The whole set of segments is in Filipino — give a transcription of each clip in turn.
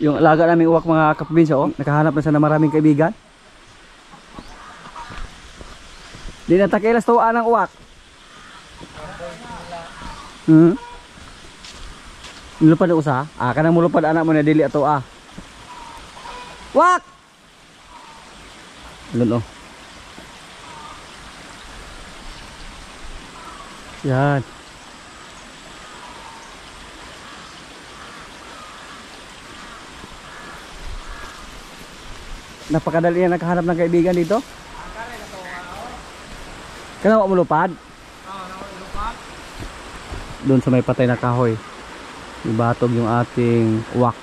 Yung alaga namin uwak mga kaprobinsya, oh. Nakahanap na siya ng maraming kaibigan. Di na takilas tuwaan ng uwak. Nilupad na usa? Kanang mulupad anak mo na dili ato Wak! Lolo. Yan. Napakadali na nakahanap ng kaibigan dito. Kailangan mo lupad? Doon sa may patay na kahoy. Ibatog yung ating uwak.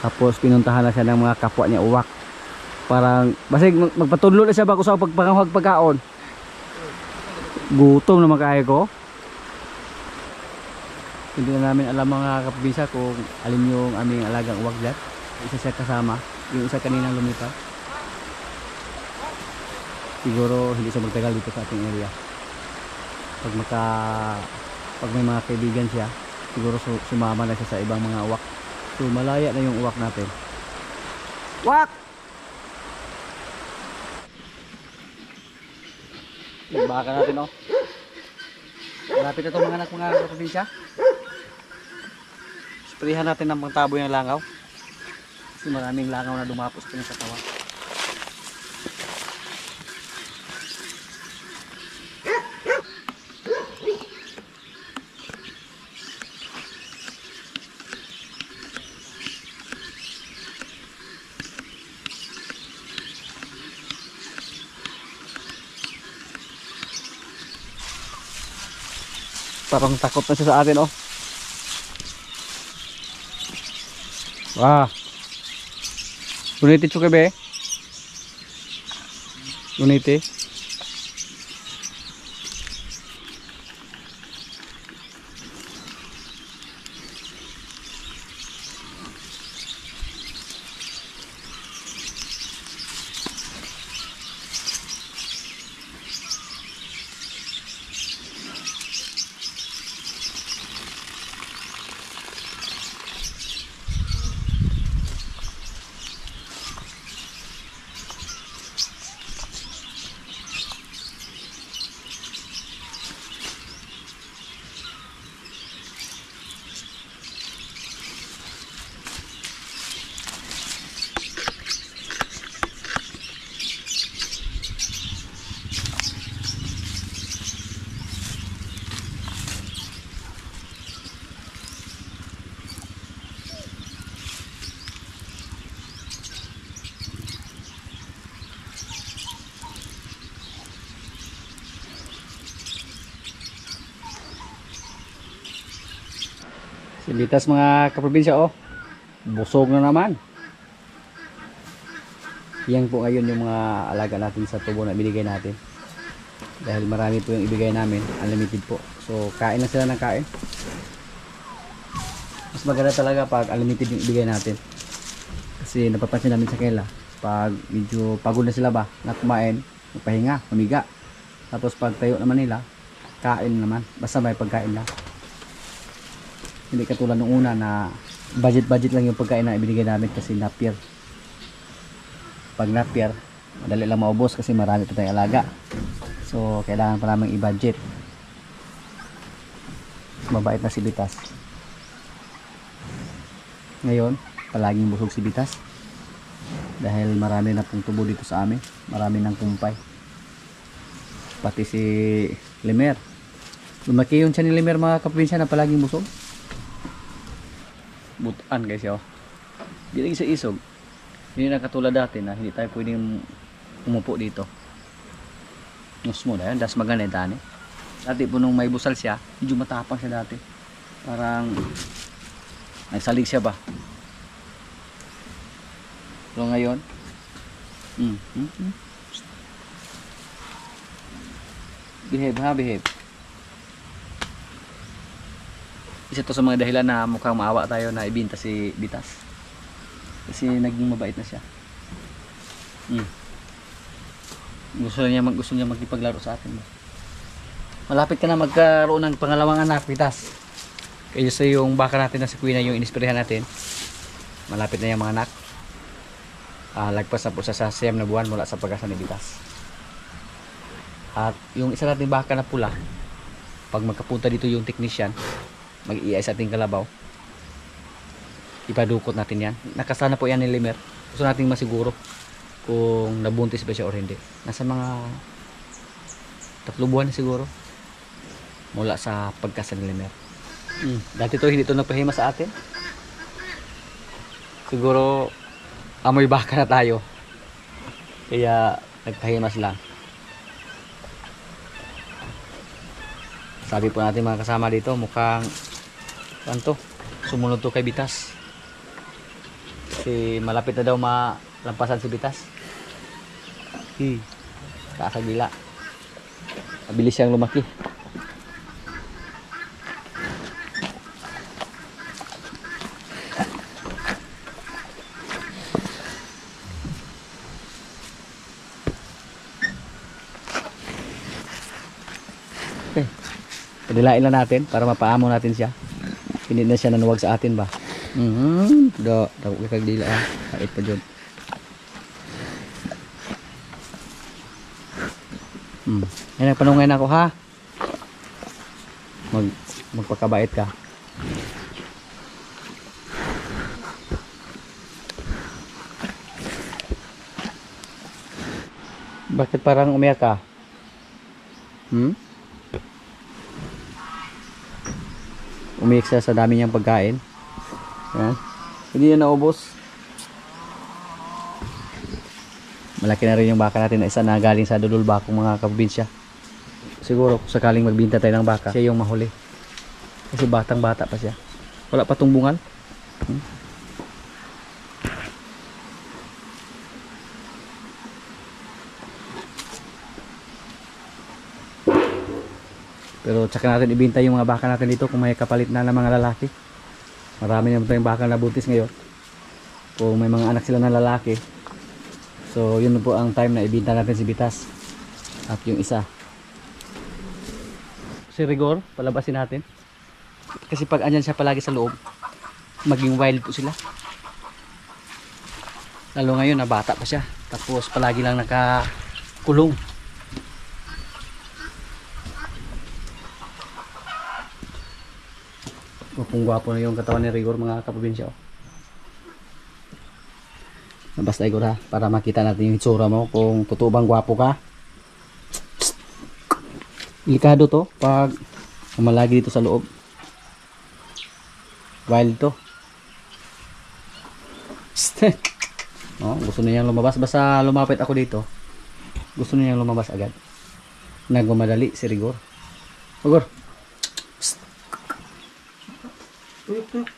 Tapos pinuntahan na siya ng mga kapwa niya uwak. Parang basig magpatudlo na siya bago sa pagpangahag pagkaon. Gutom naman kaya ko. Hindi na namin alam mga kaprobinsya kung alin yung aming alagang uwak dyan. Isa siya kasama. Yung isa kaninang lumipat. Siguro hindi siya magtagal dito sa ating area. Pag may mga kaibigan siya, siguro sumama na siya sa ibang mga uwak. So malaya na yung uwak natin. Uwak! Baka natin malapit na itong mga anak mga kaprobinsya. Sprihan natin ng pangtaboy ng langaw. Kasi maraming langaw na dumapos pa sa tawa. Parang takot na siya sa atin Wah. Uniti chuke be. Uniti. Silitas mga kaprobinsya busog na naman. Yan po ngayon yung mga alaga natin sa tubo na binigay natin. Dahil marami po yung ibigay namin, unlimited po. So kain na sila ng kain. Mas maganda talaga pag unlimited yung ibigay natin. Kasi napapansin namin sa kanila, pag medyo pagod na sila na kumain, magpahinga, mamiga. Tapos pag tayo naman nila, kain naman. Basta may pagkain na. Hindi katulad nung una na budget lang yung pagkain na ibinigay namin kasi napier. Pag napier, madali lang maubos kasi marami pa tayong alaga. So kailangan pa namin i-budget. Mabait na si Bitas. Ngayon, palaging busog si Bitas. Dahil marami na pong tubo dito sa amin. Marami ng kumpay. Pati si Limer. Lumaki yun siya ni Limer mga kaprobinsya na palaging busog. Butaan guys Hindi sa isog. Hindi na katulad dati na hindi tayo pwedeng umupo dito. Nus mo na yan, das maganda dati. Dati po nung may busal siya, medyo matapang siya dati. Parang nagsalig siya ba. So ngayon, behave. Isa to sa mga dahilan na mukhang maawa tayo na ibinta si Bitas. Kasi naging mabait na siya. Gusto niya magkipaglaro sa atin. Malapit ka na magkaroon ng pangalawang anak, Bitas. Kaya sa yung baka natin na si Kuya yung inispirahan natin. Malapit na yung mga anak. Lagpas na po sa siyam na buwan mula sa pag-asa ni Bitas. At yung isa nating baka na pula, pag magkapunta dito yung technician, mag-iay sa ating kalabaw, ipadukot natin yan. Nakasana po yan ni Limer. Gusto nating masiguro kung nabuntis ba siya or hindi. Nasa mga 3 buwan siguro mula sa pagkasa ni Limer. Dati to hindi to nagpahima sa atin. Siguro amoy baka na tayo, kaya nagpahimas lang. Sabi po natin mga kasama dito, mukhang kanto sumunod to kay Bitas, kasi malapit na daw malampasan si Bitas. Kakagila, mabilis siyang lumaki. Okay, padilain lang natin para mapaamo natin siya. Hindi na siya nanuwag sa atin ba. Daw kagdila kait pa dyan. Yan ang panungay na ako ha. Magpakabait ka. Bakit parang umiyak ka? Umiyak siya sa dami niyang pagkain. Yan. Hindi na naubos. Malaki na rin yung baka natin na isa na galing sa Dudul Bakong mga kaprobinsya. Siguro kung sakaling magbinta tayo ng baka, siya yung mahuli. Kasi batang bata pa siya. Wala pa tong bungal. Pero tsaka natin ibinta yung mga baka natin dito kung may kapalit na ng mga lalaki. Marami naman tayong baka na buntis ngayon. Kung may mga anak sila na lalaki. So yun po ang time na ibinta natin si Bitas. At yung isa. Si Rigor, palabasin natin. Kasi pag andyan siya palagi sa loob, maging wild po sila. Lalo ngayon na bata pa siya. Tapos palagi lang nakakulong. Kung gwapo na yung katawan ni Rigor mga kaprobinsya. Basta Igor ha, para makita natin yung itsura mo kung totoo bang gwapo ka. Delikado to pag malagi dito sa loob. Wild to. Gusto niyang lumabas. Basta lumapit ako dito, gusto niyang lumabas agad. Nagmamadali si Rigor. Rigor, tuyok, tuyok.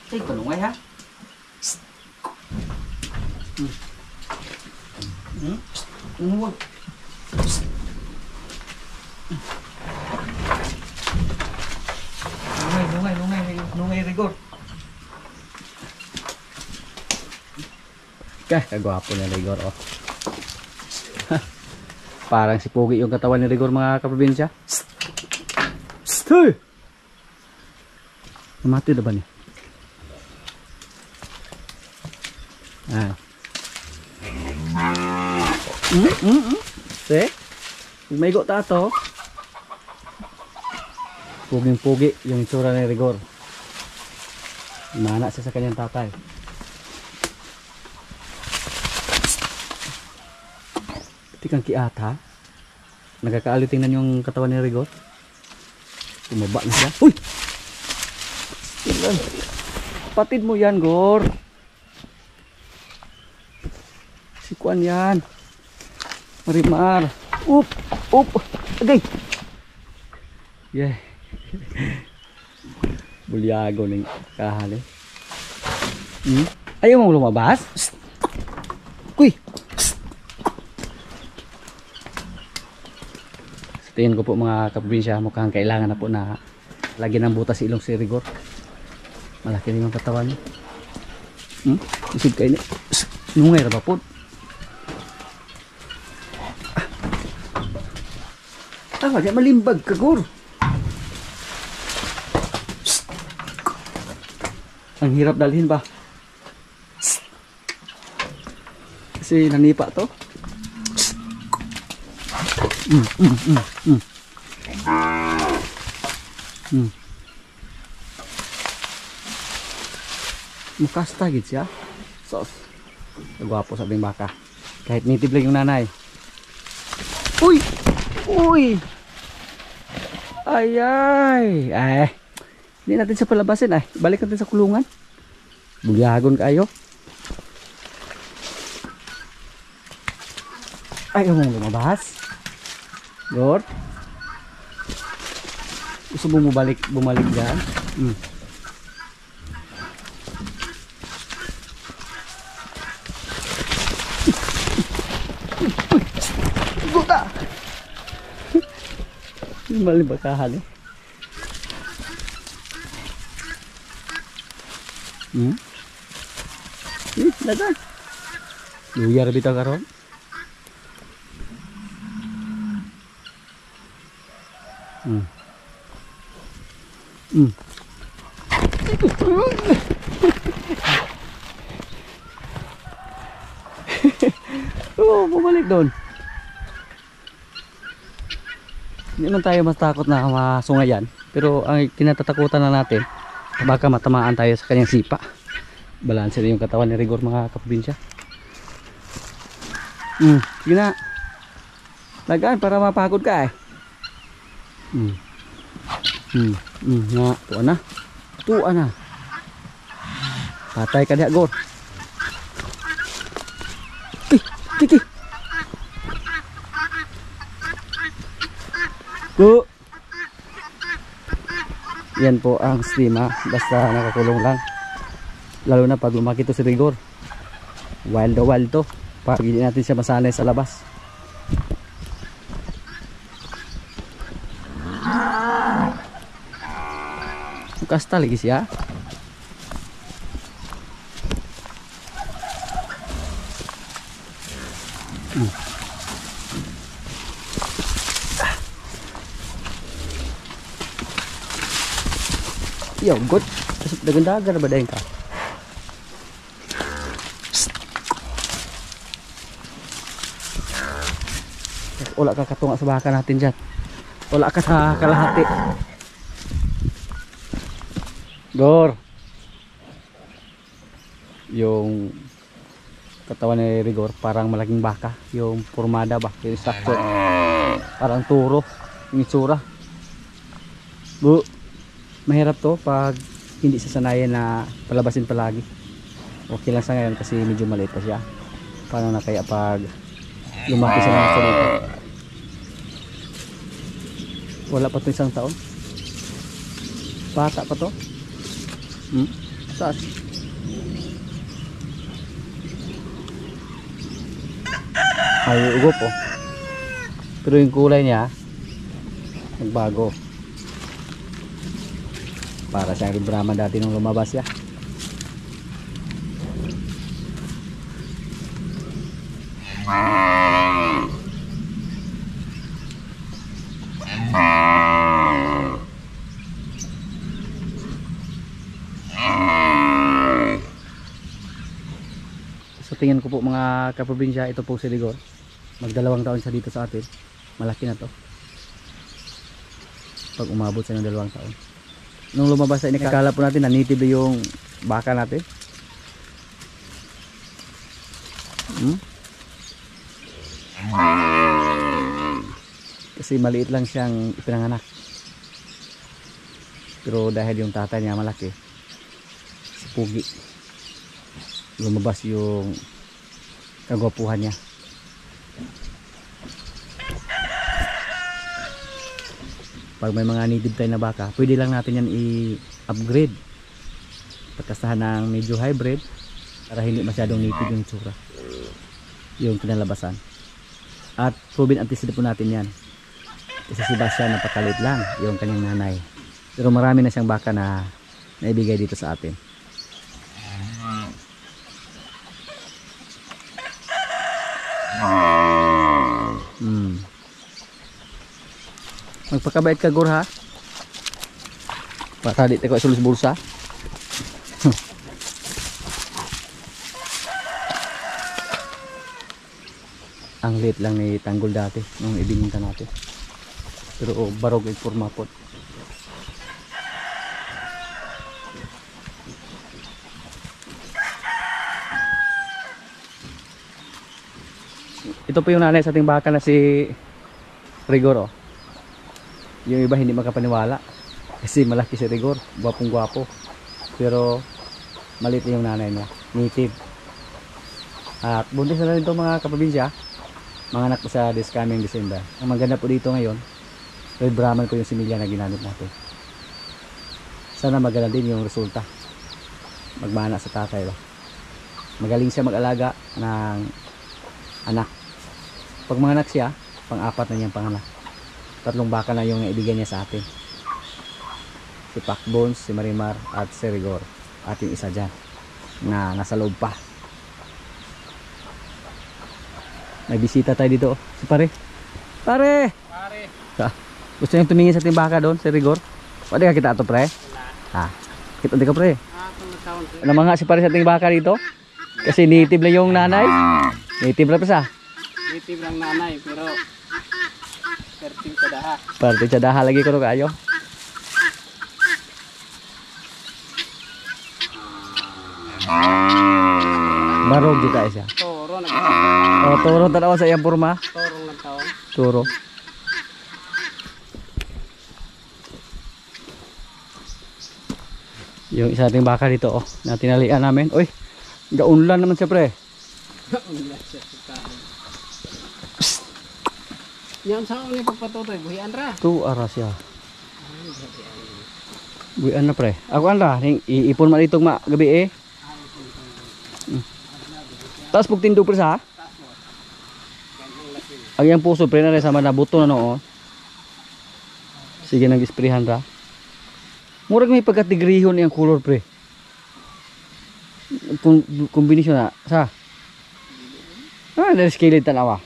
Ay, kalungay ha. Umuwag. Lungay, Rigor. Kagwapo na Rigor, oh. Parang si Pogi yung katawan ni Rigor mga kaprobinsya. Stoy! Namati na ba niya? Se? May go tato. Puging-pugi yung itsura ni Rigor. Mana siya sa kanyang tatay. Tikang kiata. Nagkakaali tingnan yung katawan ni Rigor. Tumaba na siya. Uy! Tingnan. Patid mo yan, Gor. Si Kuan yan. Marimar. Up! Agay! Yeah. Bulyago ng kahali. Ayaw mo lumabas? Kuy! Sa tingin ko po mga kaprobinsya, mukhang kailangan na po na lagyan ng butas ilong si Rigor. Malaki rin yung katawan niya. Isip kayo niya. Nungay na ba po? Tama, di malimbag ka, Gor. Ang hirap dalhin ba? Kasi nanipa to. Mukasta gid siya. Sos. Gwapo sabing baka. Kahit native lang yung nanay. Uy! Uy! Ay ay! Ay! Hindi natin siya palabasin ay. Balik natin sa kulungan. Bugyagon kayo. Ayaw mong lumabas. Gord. Gusto mo bumalik dyan? Guta! Malibakahan eh. Dagan. Luyar bitaw karon. Oh, bumalik doon. Hindi man tayo mas takot na masungayan, pero ang kinatatakutan na natin baka matamaan tayo sa kanyang sipa. Balanse na yung katawan ni Rigor mga kaprobinsya. Sige na. Lagaan para mapagod ka eh. Nga, tuwa na. Patay ka diha, Gor. Tiki. Go. Yan po ang stima basta nakakulong lang. Lalo na pag lumaki to si Rigor. Wild na wild to. Pag hindi natin siya masanay sa labas. Kasta lagi siya. Yo, good. Dagan-dagan ba dahin ka? Wala ka katunga sa baka natin dyan. Wala ka sa kalahati. Gor. Yung katawan ni Rigor parang malaking baka. Yung formada ba? Yung structure. Parang turo. Yung itsura. Bu. Mahirap to pag hindi sasanayan na palabasin palagi. Okay lang sa ngayon kasi medyo maliit pa siya. Paano na kaya pag lumaki siya ng salita? Wala pa to isang taon. Bata pa to. Taas. Ay, ugop oh. Pero yung kulay niya nagbago. Para siyang Brahma dati nung lumabas siya. Sa tingin ko po mga kaprobinsya, ito po si Rigor. Magdalawang taon siya dito sa atin. Malaki na to. Pag umabot siya ng 2 taon. Nung lumabas sa inikala po natin, nanitib yung baka natin. Kasi maliit lang siyang ipinanganak. Pero dahil yung tatay niya malaki, si Pugi, lumabas yung kagwapuhan niya. Pag may mga native tayo na baka, pwede lang natin yan i-upgrade. Pagkasahan ng medyo hybrid para hindi masyadong native yung tsura, yung kinalabasan. At proven antecedent po natin yan. Kasi si Basya napakalit lang yung kanyang nanay. Pero marami na siyang baka na naibigay dito sa atin. Magpakabait ka, Gor, ha? Para di tayo sulus bulsa. Ang liit lang ni Tanggol dati nung ibininta natin. Pero barog ay forma po. Ito po yung nanay sa ating baka na si Rigor. Oh. Yung iba hindi makapaniwala kasi malaki si Rigor, gwapong gwapo. Pero maliit yung nanay niya, native. At buntis na rin itong mga kaprobinsya. Mga anak po sa this coming December. Ang maganda po dito ngayon, Red Brahman po yung similya na ginamit natin. Sana maganda din yung resulta. Magmana sa tatay ba. Magaling siya mag-alaga ng anak. Pag mga anak siya, pang-apat na niyang panganak. 3 baka na yung ibigay niya sa atin. Si Pacbones, si Marimar at si Rigor. At yung isa dyan na nasa loob pa. May bisita tayo dito. Si pare. Pare! Gusto niyong tumingin sa ating baka doon, si Rigor? Pwede ka kita ito, pre? Kita ka, pre. Namanga si pare sa ating baka dito. Kasi native lang yung nanay. Native lang pa sa. Native lang nanay, pero perting sadaha. Perting sadaha lagi ko kayo. Barog di tayo siya. Toro na. Toro tanaw sa iyang porma. Torong ng taon. Toro. Yung isa nating baka dito na tinalian namin. Uy, gaunlan naman siya, pre. Gaunlan siya sa taon. Yan sa ulit pagpatutoy, buhian ra. Ara siya. Buhian na, pre. Ako ra, iipon man itong gabi eh. Tapos pagtindo pre sa. Ang yang puso pre na rin sama na buto na noon. Sige nag-sprayhan ra. Murag may pagkatigrihon yung color pre. Kombinasyon na sa. Na-scale tanawa.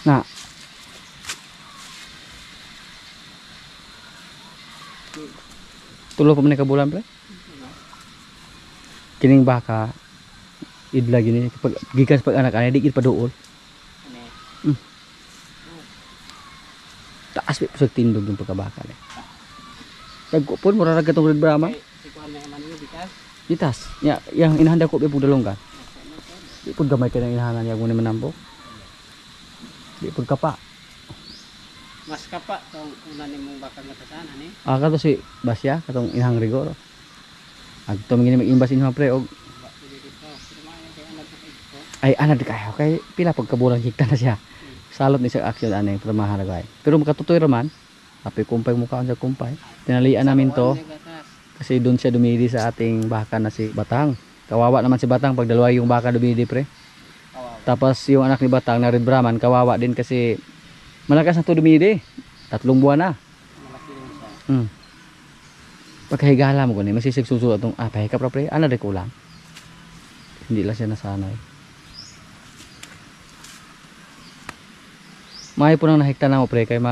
Na. Tulo pa man kabulan pre. Kining baka idla gini pag gikan pag anak ani dikit pa duol. Taas pa sa tindog yung pagkabaka ni. Tagkupon mura ra katong Red Brahman. Itas. Ya, yang inahanda ko pud dalong ka. Di pud gamay ka nang inahanan yang mo manambo. Di pud kapa. Mas kapa tong una nimong bakal nga tasana ni. Kato si Basya katong inahang Rigor. Agto mingin mag-imbas inyo pre og ay ana di kayo kay pila pagkabulang higta na siya. Salot ni sa action ani permahan gay. Pero makatutoy raman, api kumpay mukha sa kumpay. Tinalian namin to kasi doon siya dumidi sa ating baka na si Batang. Kawawa naman si Batang pag dalawa yung baka dumidi pre. Tapos yung anak ni Batang na Red Brahman kawawa din kasi malakas na to dumidi. 3 buwan na. Malaki din siya. Pagkahigala mo ko ni masisig suso atong pahay ka pre ana de kulang. Hindi lang siya nasanay. May po nang nahikta na mo pre kay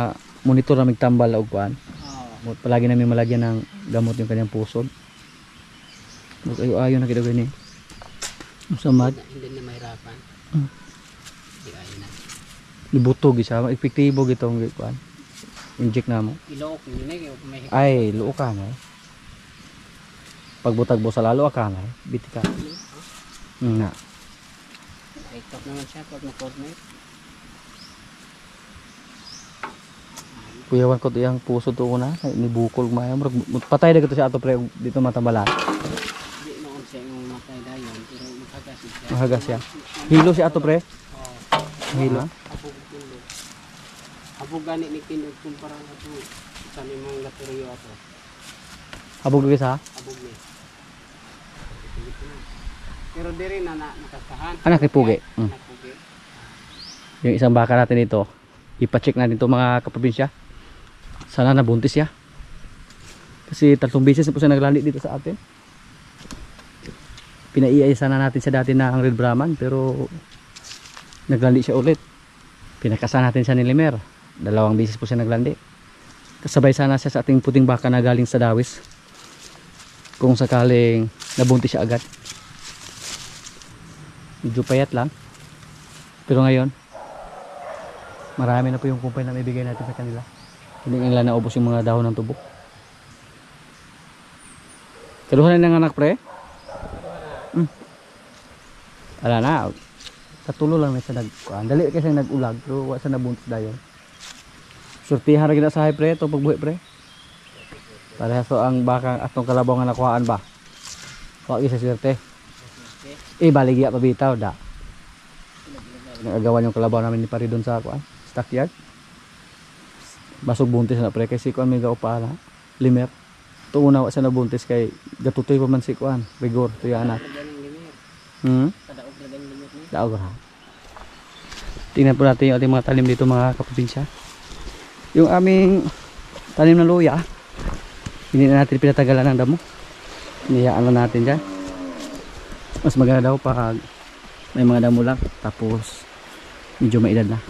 monitor na migtambal og kuan. Palagi namin malagyan ng gamot yung kanyang pusod. Ayo na kita gani. Samad. Hindi na mahirapan. Di ayo na. Libutog isa, epektibo gitong kuan. Inject na mo. Ilook ni may. Ay, luo ka na. Pagbutag mo sa lalo ka na, biti ka. Na. Tiktok naman siya pag na-coordinate. Kuyawan ko to yung puso to na, ni bukol maya. Patay na to siya ato pre dito matambalan. Di noon siya yung matay dayon pero makagas siya. Mahagas siya. Hilo siya ato pre. Hilo. Abog gani ni Pindog kumpara ato sa nimong latoryo ato. Habog lagi sa? Abog ni. Pero diri na nakasahan. Anak ni Pugi. Anak Pugi. Yung isang baka natin ito, ipa-check natin ito mga kaprobinsya. Sana nabuntis siya. Kasi 3 beses na po siya naglandi dito sa atin. Pinaiaya sana natin siya dati na ang Red Brahman pero naglandi siya ulit. Pinakasan natin siya ni Limer. 2 beses po siya naglandi. Kasabay sana siya sa ating puting baka na galing sa Dawis. Kung sakaling nabuntis siya agad. Medyo payat lang. Pero ngayon, marami na po yung kumpay na ibigay natin sa kanila. Hindi nila naubos yung mga dahon ng tubo. Kaluhan na ng anak pre? Ala na. Katulo lang na siya dali kasi nag-ulag pero wala siya nabuntis dayon. Surtihan ra gid sa hay pre to pagbuhi pre. Para so ang baka atong kalabaw nga nakuhaan ba. Wa gyud sa swerte. Baligya pa bitaw da. Nagagawan yung kalabaw namin ni pare doon sa kuan, stockyard. Basog buntis na pre kasi kuan may gaupa na. Limer. Tuuna wa siya nabuntis kay gatutoy pa man si kuan, rigor to ya anak. Daog ra. Tingnan po natin yung ating mga tanim dito mga kaprobinsya. Yung aming tanim na luya, hindi na natin pinatagalan ng damo. Niyaan lang natin dyan. Mas maganda daw pag may mga damo lang. Tapos medyo maedad na.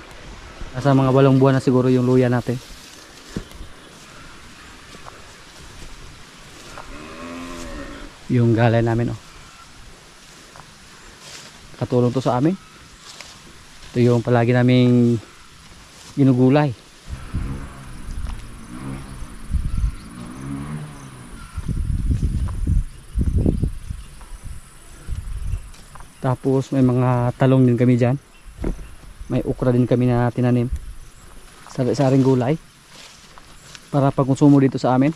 Nasa mga 8 buwan na siguro yung luya natin. Yung galay namin oh. Katulong to sa amin. Ito yung palagi naming ginugulay. Tapos may mga talong din kami dyan. May okra din kami na tinanim. Sari-saring gulay. Para pagkonsumo dito sa amin.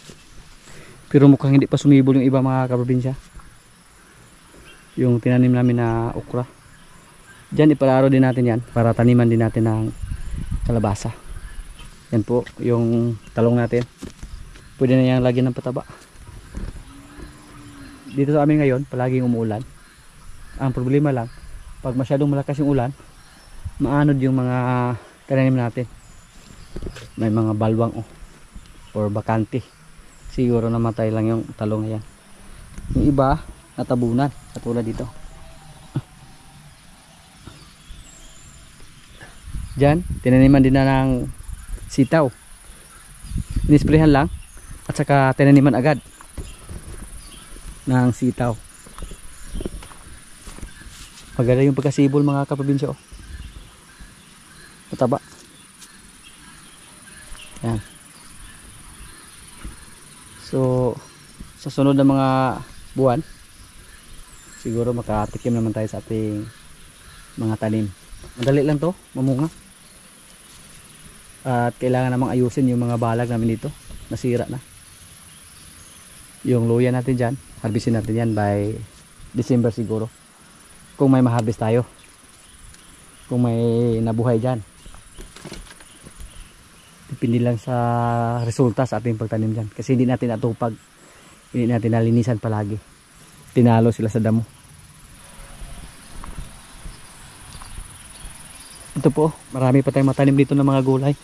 Pero mukhang hindi pa sumibol yung iba mga kaprobinsya. Yung tinanim namin na okra. Diyan ipararo din natin yan. Para taniman din natin ng kalabasa. Yan po yung talong natin. Pwede na yan lagyan ng pataba. Dito sa amin ngayon palaging umuulan. Ang problema lang pag masyadong malakas yung ulan, maanod yung mga tinanim natin. May mga balwang or bakante. Siguro namatay lang yung talong na yan. Yung iba natabunan katulad dito. Diyan tinaniman din na ng sitaw. Inisprehan lang at saka tinaniman agad ng sitaw. Maganda yung pagkasibol mga kaprobinsya oh. Mataba. Yan. So sa sunod na mga buwan siguro makatikim naman tayo sa ating mga tanim. Madali lang to mamunga. At kailangan namang ayusin yung mga balag namin dito. Nasira na. Yung luya natin dyan, harvestin natin yan by December siguro. Kung may ma-harvest tayo. Kung may nabuhay dyan. Depende lang sa resulta sa ating pagtanim dyan. Kasi hindi natin natupag. Hindi natin nalinisan palagi. Tinalo sila sa damo. Ito po, marami pa tayong matanim dito ng mga gulay.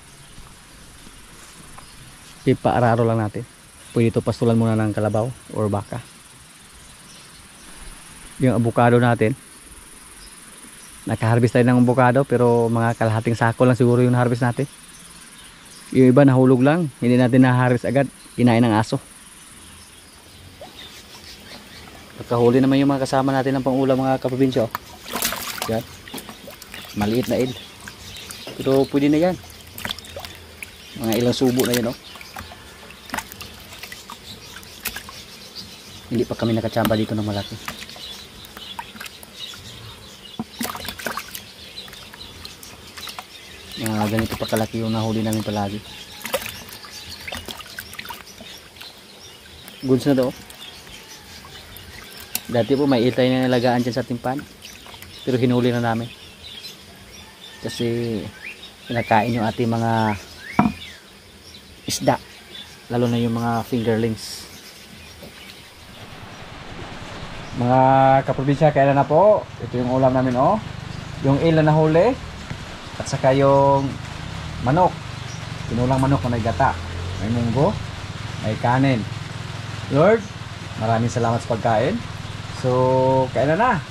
Ipaararo lang natin. Pwede ito pastulan muna ng kalabaw or baka. Yung avocado natin. Nakaharvest tayo ng avocado pero mga kalahating sako lang siguro yung harvest natin. Yung iba nahulog lang. Hindi natin na-harvest agad. Kinain ng aso. Pagkahuli naman yung mga kasama natin ng pangulam mga kaprobinsya. Yan. Maliit na ed. Pero pwede na yan. Mga ilang subo na yan oh. Hindi pa kami nakachamba dito ng malaki. Mga ganito pa kalaki yung nahuli namin palagi. Goods na daw. Dati po may iltay na nalagaan dyan sa timpan. Pero hinuli na namin. Kasi pinakain yung ating mga isda. Lalo na yung mga fingerlings. Mga kaprobinsya, kailan na po? Ito yung ulam namin oh. Yung ilan na huli. At saka yung manok. Pinulang manok na may gata. May munggo. May kanin. Lord, maraming salamat sa pagkain. So, kailan na?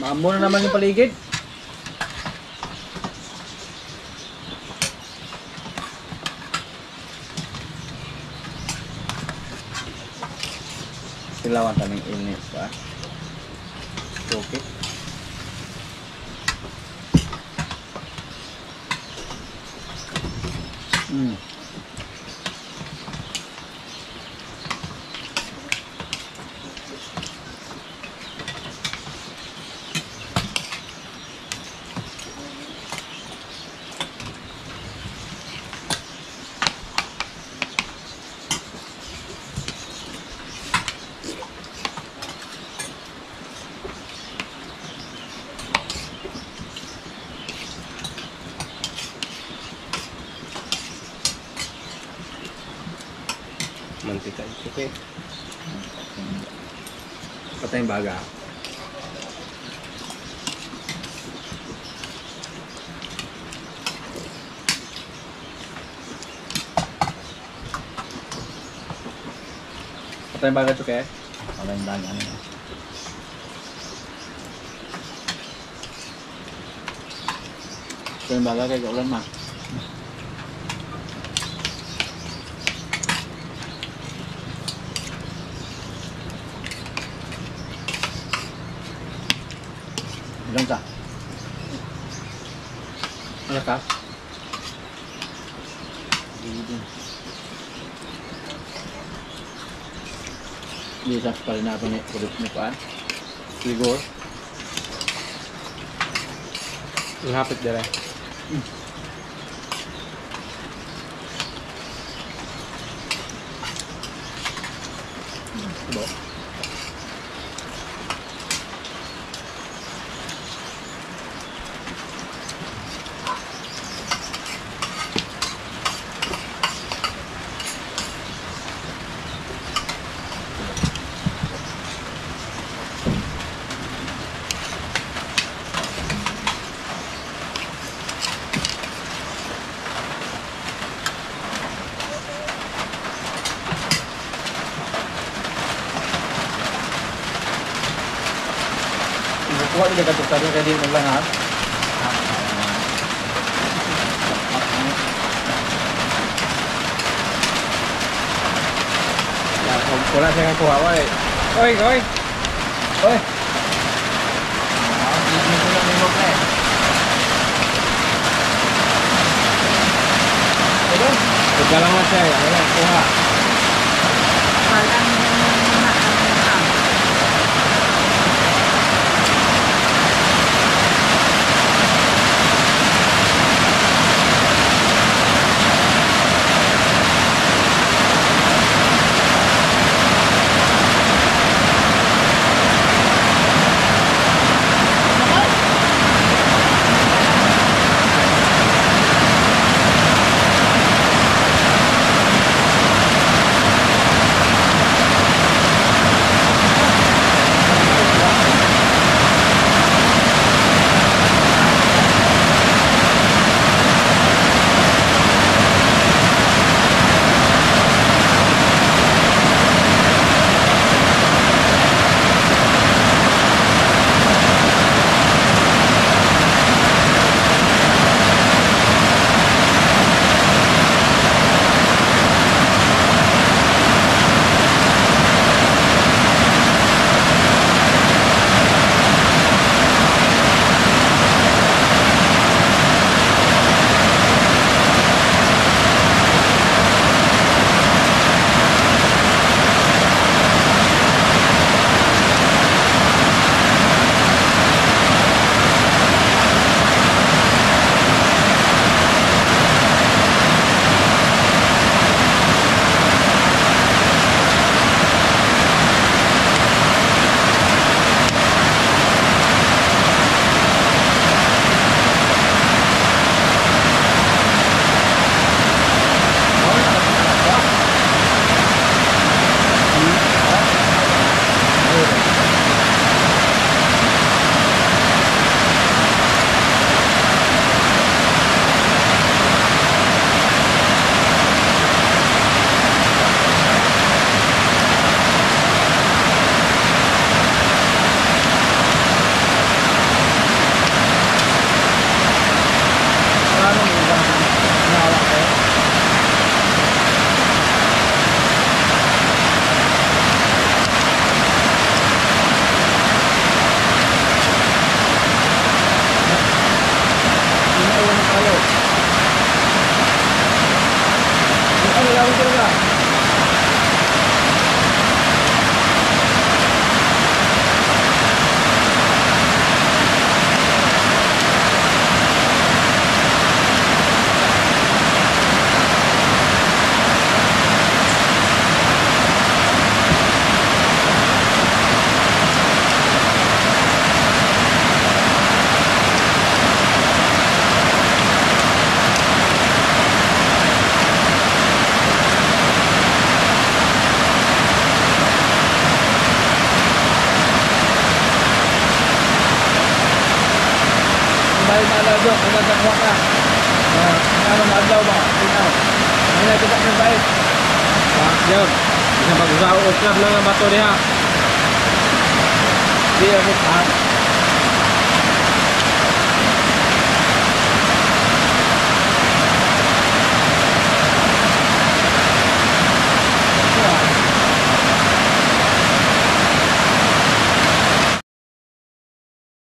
Maamo na naman yung paligid. Silawan kaming inis pa. Okay. Mantika ito kay. Patay yung baga. Patay yung baga ito kaya? Patay yung baga. Patay yung baga kaya kaulan ma. Ilang ka? Ano ka? Bisa pa rin natin yung kulit mo pa. Siguro. Ang hapit dire. Diba? Kuha din ka tukar kaya di mo lang ha. Wala siya kuha oy. Oy, oy. Oy! Hindi ko lang nilog na eh. Ito lang mo siya. Ayan, kuha. maalaw dok, kung nagkakuha ka. Ano maadlaw ba? Tingnan. Ano na kita ng bait? Jog. Bisa mag-usaw o club na nga bato diha. Di ako